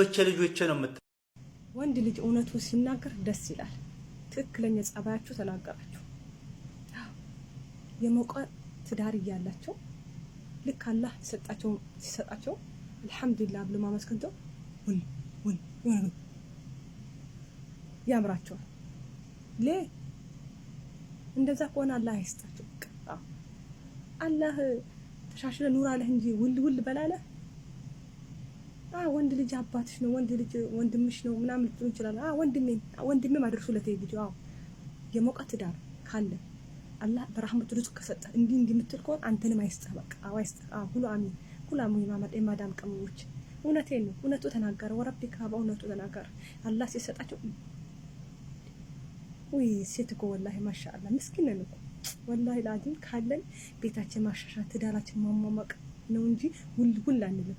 ልጆቼ ነው የምት ወንድ ልጅ እውነቱ ሲናገር ደስ ይላል። ትክክለኛ ጸባያችሁ ተናገራችሁ። የሞቀ ትዳር እያላቸው ልክ አላህ ሲሰጣቸው አልሐምዱሊላህ ብሎ ማመስገንተው ያምራቸዋል። እንደዛ ከሆነ አላህ ይስጣቸው። አላህ ተሻሽለ ኑር አለህ እንጂ ውል በላለህ። ወንድ ልጅ አባትሽ ነው፣ ወንድ ልጅ ወንድምሽ ነው ምናምን ልትሉ ይችላል። ወንድሜ ማድረሱለት ልጅ የሞቀ ትዳር ካለ አላህ በረህመቱ ርዝቅ ከሰጠ እንዲህ የምትል ከሆነ አንተንም አይስጥህ። በቃ አይስጥህ። ሁሉ አሚን የማዳም ቀመሞች እውነቴን ነው። እውነቱ ተናገረ። ወረቢካ በእውነቱ ተናገረ። አላህ ሲሰጣቸው ሴት እኮ ወላሂ ማሻአላ ምስኪን ነን እኮ ወላሂ ላዚም ካለን ቤታችን ማሻሻል ትዳራችን ማሟሟቅ ነው እንጂ ውል አንልም።